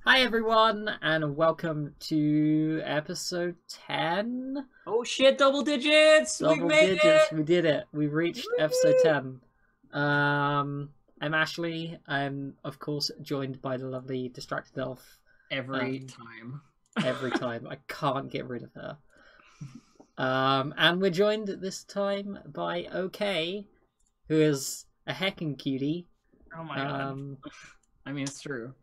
Hi everyone, and welcome to episode 10. Oh shit, double digits! We've Double made digits, it! we did it. We reached episode Woo! 10. I'm Ashley. I'm of course joined by the lovely Distracted Elf. Every time. Every time. I can't get rid of her. And we're joined this time by OhKay, who is a heckin' cutie. Oh my god. I mean, it's true.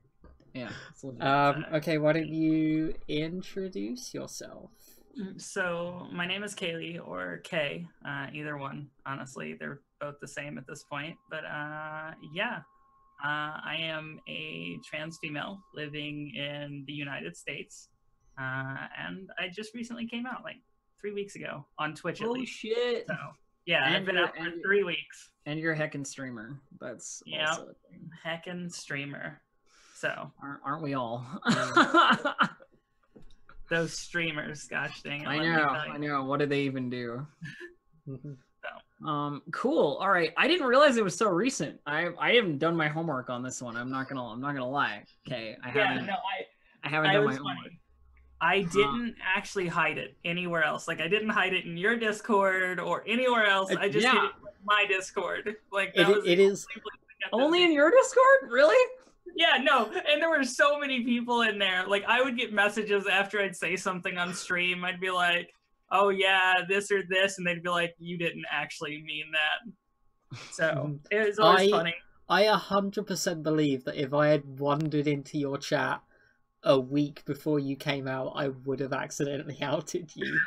Yeah. It's Okay, why don't you introduce yourself? So my name is Kaylee, or Kay, either one. Honestly, they're both the same at this point. But yeah, I am a trans female living in the United States, and I just recently came out like 3 weeks ago on Twitch. At least. Shit! So yeah, And I've been out for 3 weeks. And you're a heckin' streamer. That's also a thing. Heckin' streamer. So aren't we all? Those streamers, gosh dang it. I know. What do they even do? So. Cool. All right. I didn't realize it was so recent. I haven't done my homework on this one. I'm not gonna lie. Okay. I haven't done my homework. I didn't actually hide it anywhere else. Like I didn't hide it in your Discord or anywhere else. I just hid it in my Discord. Like it is only in your Discord? Really? Yeah, no, and there were so many people in there. Like, I would get messages after I'd say something on stream. I'd be like, oh, yeah, this or this. And they'd be like, you didn't actually mean that. So, it was always funny. I 100% believe that if I had wandered into your chat a week before you came out, I would have accidentally outed you.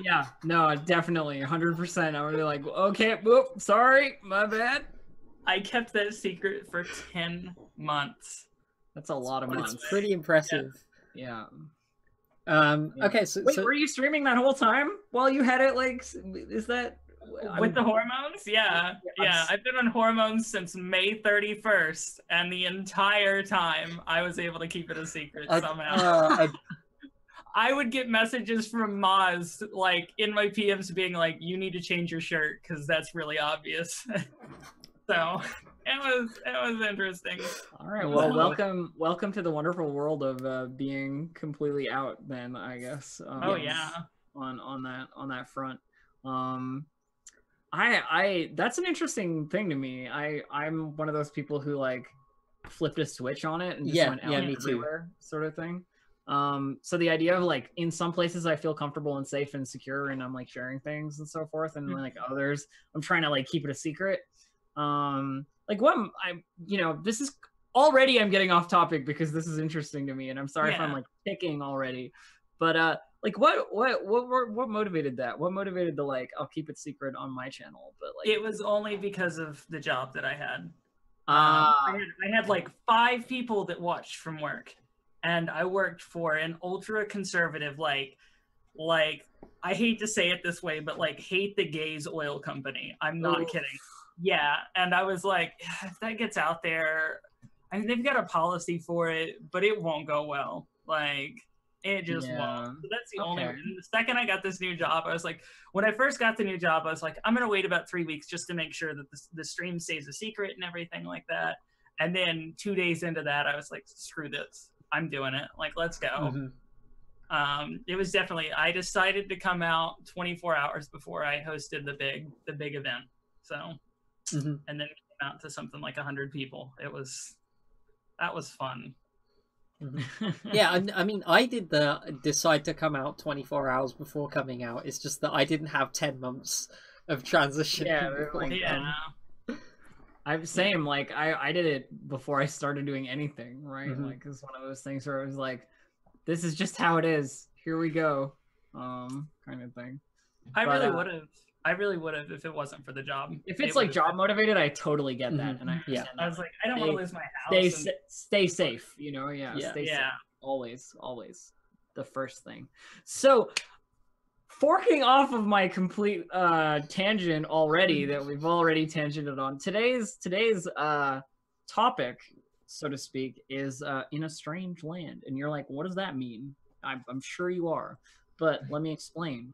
Yeah, no, definitely, 100%. I would be like, okay, whoop, sorry, my bad. I kept that secret for 10 months. That's a lot of months. It's pretty impressive. Yeah. Okay, so wait, were you streaming that whole time while you had it? Like, is that with the hormones? Yeah, yeah. I've been on hormones since May 31st, and the entire time I was able to keep it a secret somehow. I would get messages from Moz, like in my PMs, being like, "You need to change your shirt because that's really obvious." So it was interesting. All right, well, welcome to the wonderful world of being completely out. Then I guess. Oh yeah. On that front, I that's an interesting thing to me. I'm one of those people who like flipped a switch on it and just went out me everywhere, sort of thing. So the idea of like in some places I feel comfortable and safe and secure, and I'm like sharing things and so forth, and like others I'm trying to like keep it a secret. Like what this is already, I'm getting off topic because this is interesting to me, and I'm sorry if I'm like picking already, but like what motivated that? What motivated the like I'll keep it secret on my channel? But like it was only because of the job that I had. I had like 5 people that watched from work, and I worked for an ultra conservative like I hate to say it this way, but like hate the gays oil company. I'm not kidding. Yeah, and I was like, if that gets out there, I mean, they've got a policy for it, but it won't go well. Like, it just won't. So that's the only reason. The second I got this new job, I was like, when I first got the new job, I was like, I'm going to wait about 3 weeks just to make sure that the stream stays a secret and everything like that. And then 2 days into that, I was like, screw this. I'm doing it. Like, let's go. It was definitely, I decided to come out 24 hours before I hosted the big event. So... and then it came out to something like 100 people. That was fun. Yeah, I mean, I did decide to come out 24 hours before coming out. It's just that I didn't have 10 months of transition. I'm same. Like I did it before I started doing anything, right? Like it's one of those things where it was like, this is just how it is. Here we go, kind of thing. I really would have if it wasn't for the job. If it's like job motivated, I totally get that, and I was like, I don't want to lose my house. Stay safe, you know. Stay safe. Always the first thing. So, forking off of my complete tangent already that we've already tangented on, today's topic, so to speak, is in a strange land, and you're like, what does that mean? I'm sure you are, but let me explain.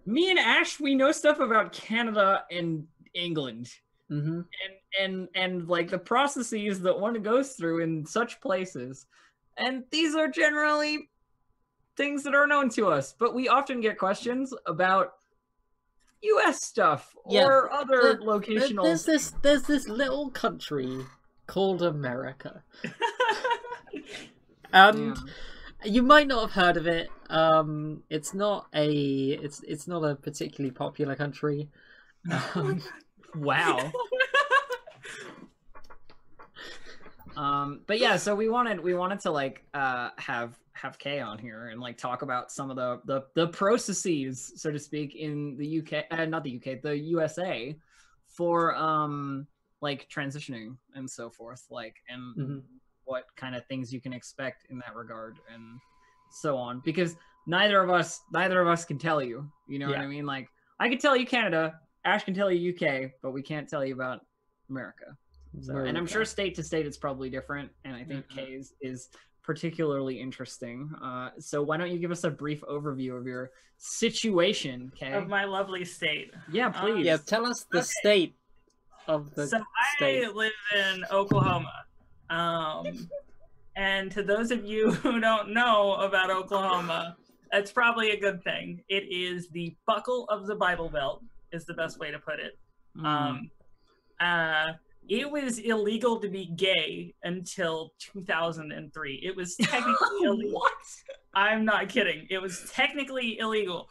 Me and Ash, we know stuff about Canada and England. and like the processes that one goes through in such places. And these are generally things that are known to us, but we often get questions about US stuff or other locational. There's this little country called America. And you might not have heard of it. It's not a particularly popular country. Wow. But yeah, so we wanted to like have Kay on here and like talk about some of the processes, so to speak, in the UK, not the UK, the USA, for like transitioning and so forth, like, and what kind of things you can expect in that regard and so on, because neither of us can tell you, you know what I mean? Like, I can tell you Canada, Ash can tell you UK, but we can't tell you about America. So, and I'm sure state to state it's probably different, and I think Kay's is particularly interesting. So why don't you give us a brief overview of your situation, Kay? Of my lovely state. Yeah, please. Yeah, tell us the state of the state. I live in Oklahoma. And to those of you who don't know about Oklahoma, that's probably a good thing. It is the buckle of the Bible Belt, is the best way to put it. It was illegal to be gay until 2003. It was technically illegal. What? I'm not kidding. It was technically illegal.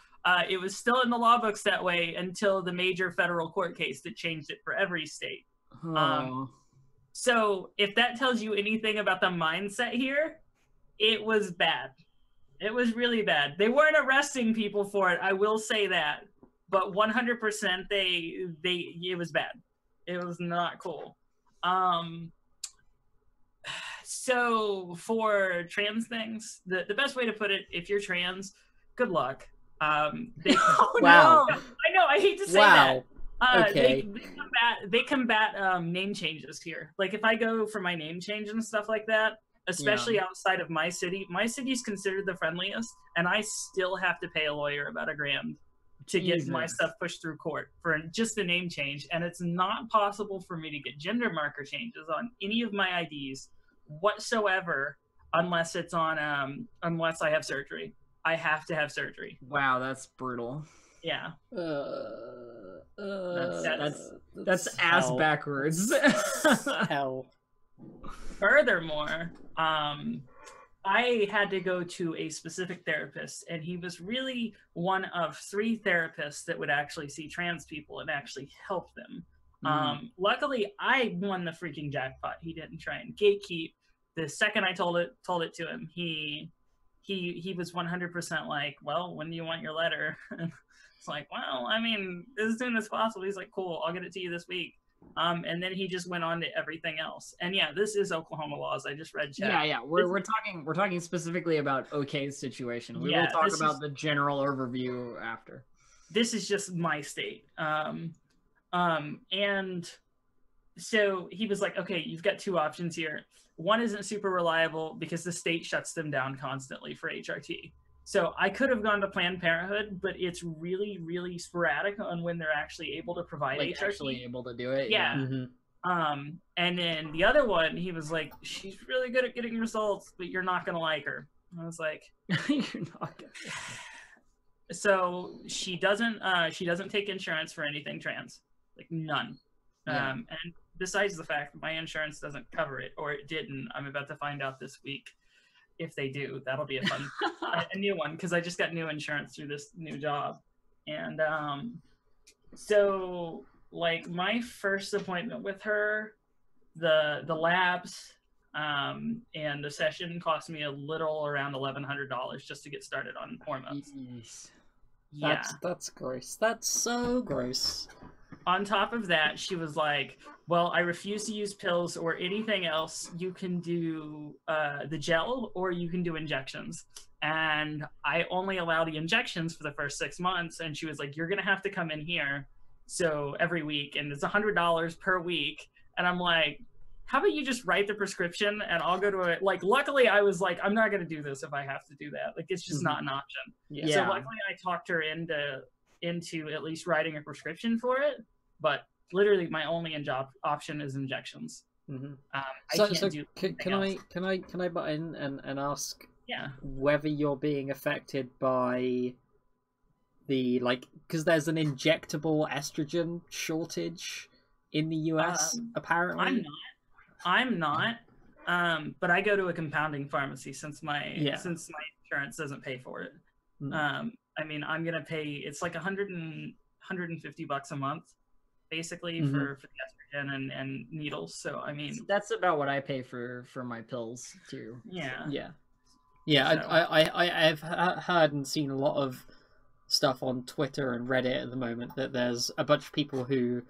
It was still in the law books that way until the major federal court case that changed it for every state. So if that tells you anything about the mindset here, it was bad. It was really bad. They weren't arresting people for it, I will say that. But 100% it was bad. It was not cool. So for trans things, the best way to put it, if you're trans, good luck. Wow. I know, I hate to say that. Okay. They combat name changes here. Like if I go for my name change and stuff like that, especially outside of my city's considered the friendliest, and I still have to pay a lawyer about $1,000 to get my stuff pushed through court for just a name change. And it's not possible for me to get gender marker changes on any of my IDs whatsoever unless it's on unless I have surgery. I have to have surgery. Wow, that's brutal. Yeah. That's ass backwards. Hell. Furthermore, I had to go to a specific therapist, and he was really one of 3 therapists that would actually see trans people and actually help them. Luckily, I won the freaking jackpot. He didn't try and gatekeep. The second I told it to him, he was 100% like, well, when do you want your letter? It's like, well, I mean, as soon as possible. He's like, cool, I'll get it to you this week. And then he just went on to everything else. And yeah, this is Oklahoma laws. I just read chat. Yeah. We're talking specifically about OhKay's situation. We will talk about the general overview after. This is just my state. And so he was like, okay, you've got 2 options here. One isn't super reliable because the state shuts them down constantly for HRT. So I could have gone to Planned Parenthood, but it's really, really sporadic on when they're actually able to provide HRT. Actually able to do it. Yeah. And then the other one, he was like, she's really good at getting results, but you're not going to like her. I was like, you're not gonna. So she doesn't take insurance for anything trans, like none. And besides the fact that my insurance doesn't cover it, or it didn't, I'm about to find out this week. If they do, that'll be a fun, a new one, because I just got new insurance through this new job. And so like my first appointment with her, the labs and the session cost me a little around $1,100 just to get started on hormones. Yeah, that's gross. That's so gross. On top of that, she was like, well, I refuse to use pills or anything else. You can do the gel or you can do injections. And I only allow the injections for the first 6 months. And she was like, you're going to have to come in here. So every week, and it's $100 per week. And I'm like, how about you just write the prescription and I'll go to it. Like, luckily I was like, I'm not going to do this if I have to do that. Like, it's just not an option. Yeah. So luckily I talked her into at least writing a prescription for it. But literally my only option is injections. Mm-hmm. I So, can't do can I butt in and ask yeah. whether you're being affected by the because there's an injectable estrogen shortage in the US apparently. I'm not. But I go to a compounding pharmacy since my insurance doesn't pay for it. I mean, I'm gonna pay. It's like $150 a month, basically for the estrogen and needles. So I mean, that's about what I pay for my pills too. Yeah. Yeah. So. I've heard and seen a lot of stuff on Twitter and Reddit at the moment that there's a bunch of people who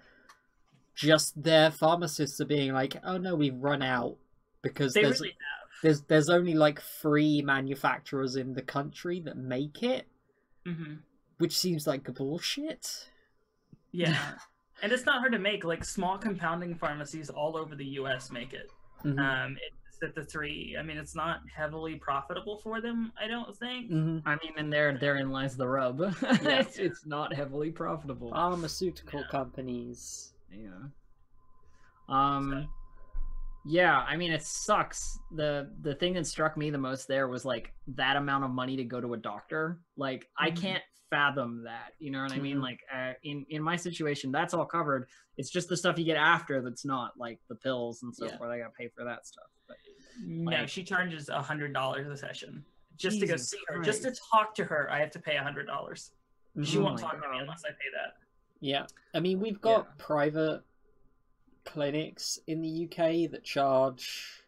just their pharmacists are being like, oh no, we've run out because They there's really have. there's only like 3 manufacturers in the country that make it, which seems like bullshit. Yeah. And it's not hard to make. Like small compounding pharmacies all over the US make it. It's at the 3. I mean, it's not heavily profitable for them, I don't think. I mean, and therein lies the rub. Yeah. It's not heavily profitable. Pharmaceutical companies. Yeah. Yeah, I mean, it sucks. The thing that struck me the most there was like that amount of money to go to a doctor. Like I can't fathom that. You know what I mean? Like in my situation, that's all covered. It's just the stuff you get after that's not, like the pills and so forth. I gotta pay for that stuff. But no, she charges $100 a session just to go see her. Christ. Just to talk to her, I have to pay $100. She won't talk to me unless I pay that. Yeah, I mean, we've got private clinics in the UK that charge,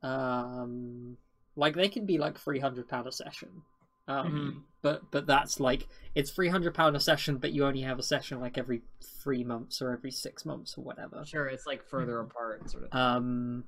like they can be like £300 a session. But that's like it's £300 a session, but you only have a session like every 3 months or every 6 months or whatever. Sure, it's like further apart sort of.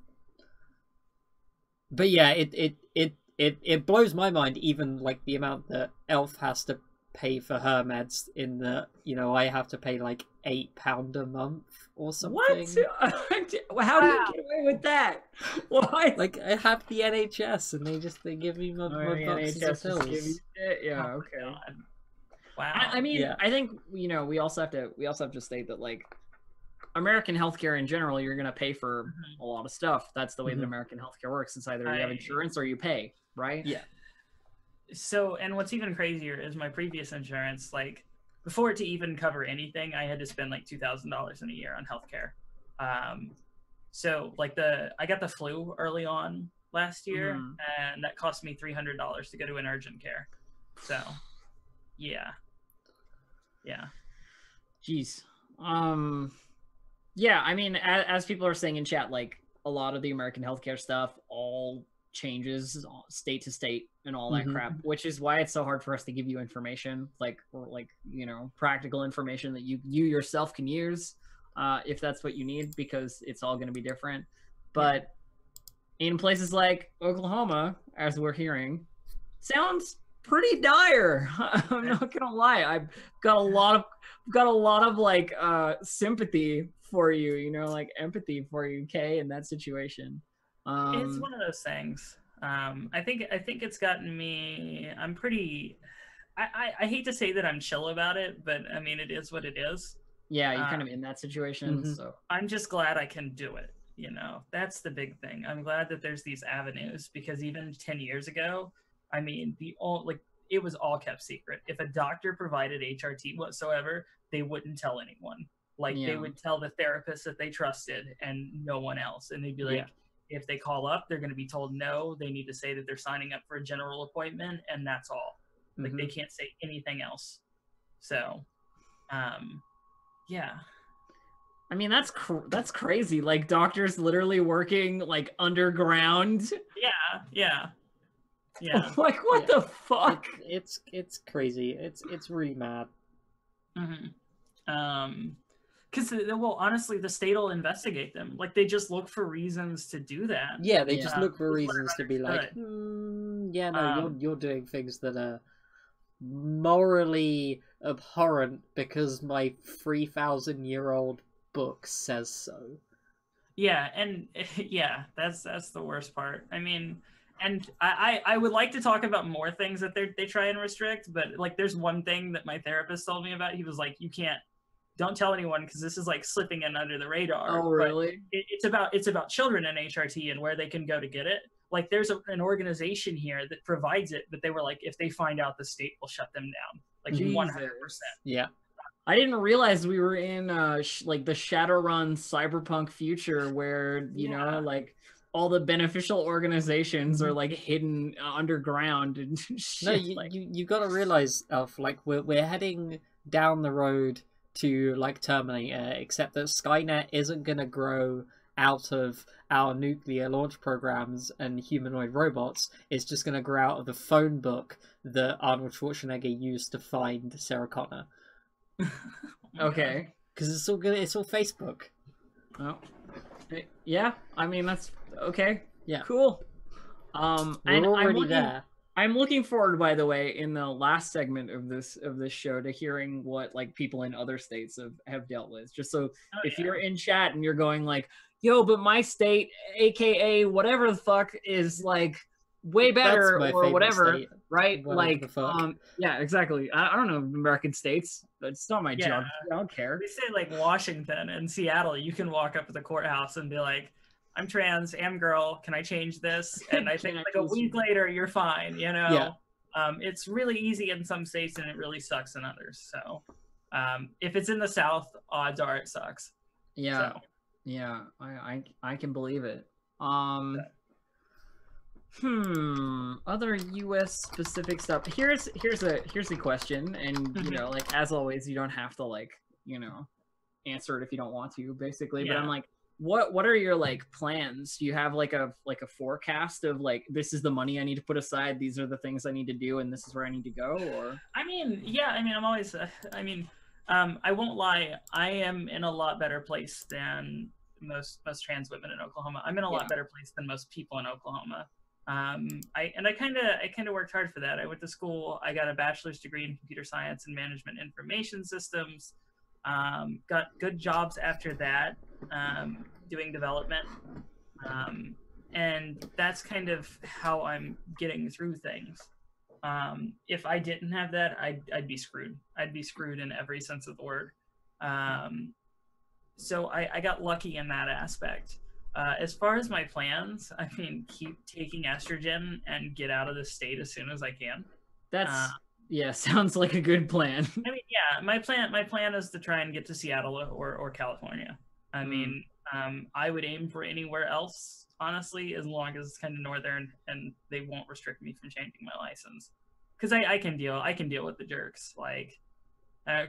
But yeah, it blows my mind even like the amount that Elf has to pay for her meds in the, you know, I have to pay like £8 a month or something. What? How do you get away with that? What? Like I have the NHS and they give me my boxes of pills. Yeah, okay. Wow. I mean, I think, you know, we also have to state that like American healthcare in general, you're gonna pay for a lot of stuff. That's the way that American healthcare works. It's either you have insurance or you pay, right? Yeah. So, and what's even crazier is my previous insurance, like before it to even cover anything, I had to spend like $2,000 in a year on healthcare. So like I got the flu early on last year and that cost me $300 to go to an urgent care. So yeah. Jeez. Yeah, I mean, as people are saying in chat, like a lot of the American healthcare stuff all changes state to state and all that crap, which is why it's so hard for us to give you information, like, or like, you know, practical information that you yourself can use if that's what you need, because it's all going to be different. But in places like Oklahoma, as we're hearing, sounds pretty dire. I'm not gonna lie. I've got a lot of like sympathy for you, you know, like empathy for you, Kay, in that situation. It's one of those things. I think it's gotten me. I'm pretty. I hate to say that I'm chill about it, but I mean it is what it is. Yeah, you're kind of in that situation, so I'm just glad I can do it. You know, that's the big thing. I'm glad that there's these avenues, because even 10 years ago, I mean, it was all kept secret. If a doctor provided HRT whatsoever, they wouldn't tell anyone. Like they would tell the therapist that they trusted and no one else. And they'd be like, if they call up, they're going to be told no. They need to say that they're signing up for a general appointment, and that's all. Like they can't say anything else. So, yeah. I mean, that's crazy. Like doctors literally working like underground. Yeah. Like what the fuck? It's crazy. It's really mad. Because, well, honestly, the state will investigate them. Like, they just look for reasons to do that. Yeah, they just look for reasons to be like, you're doing things that are morally abhorrent because my 3,000-year-old book says so. Yeah, and yeah, that's the worst part. I mean, and I would like to talk about more things that they try and restrict, but like, there's one thing that my therapist told me about. He was like, you can't don't tell anyone because this is like slipping in under the radar. Oh, really? It's about children in HRT and where they can go to get it. Like there's an organization here that provides it, but they were like, if they find out, the state will shut them down. Like 100%. Yeah. I didn't realize we were in like the Shadowrun cyberpunk future where, you know, like all the beneficial organizations are like hidden underground and shit. No, you got to realize, Elf, like we're heading down the road to like Terminator, except that Skynet isn't going to grow out of our nuclear launch programs and humanoid robots. It's just going to grow out of the phone book that Arnold Schwarzenegger used to find Sarah Connor. Okay. Because it's all good. It's all Facebook. Oh, yeah. I mean, that's okay. Yeah. Cool. We're and already there. I'm looking forward, by the way, in the last segment of this show to hearing what like people in other states have dealt with. Just so if you're in chat and you're going like, "Yo, but my state, aka whatever the fuck, is like way better or whatever," state. Right? Whatever like, yeah, exactly. I don't know American states. It's not my job. I don't care. They say like Washington and Seattle, you can walk up to the courthouse and be like, I'm trans, am girl, can I change this? And I think like a week later, you're fine, you know? Yeah. It's really easy in some states and it really sucks in others. So if it's in the South, odds are it sucks. Yeah. So. Yeah, I can believe it. Other US specific stuff. Here's a question, and you know, like as always, you don't have to like, you know, answer it if you don't want to, basically. But I'm like, what are your like plans? Do you have like a forecast of like, this is the money I need to put aside, these are the things I need to do, and this is where I need to go? Or I mean, I'm always I won't lie, I am in a lot better place than most trans women in Oklahoma. I'm in a lot better place than most people in Oklahoma. I kind of worked hard for that. I went to school, I got a bachelor's degree in computer science and management information systems, got good jobs after that, doing development, and that's kind of how I'm getting through things. If I didn't have that, I'd be screwed. I'd be screwed in every sense of the word. So I got lucky in that aspect. As far as my plans, I mean, keep taking estrogen and get out of the state as soon as I can. That's sounds like a good plan. I mean, yeah, my plan is to try and get to Seattle or California. I mean, I would aim for anywhere else, honestly, as long as it's kind of northern and they won't restrict me from changing my license. Because I can deal with the jerks. Like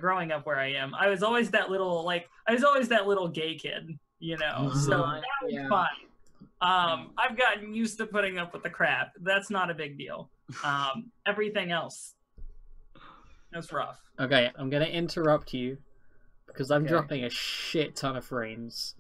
growing up where I am, I was always that little gay kid. You know, so that was fine. I've gotten used to putting up with the crap. That's not a big deal. Everything else, it's rough. Okay, I'm gonna interrupt you because I'm dropping a shit ton of frames.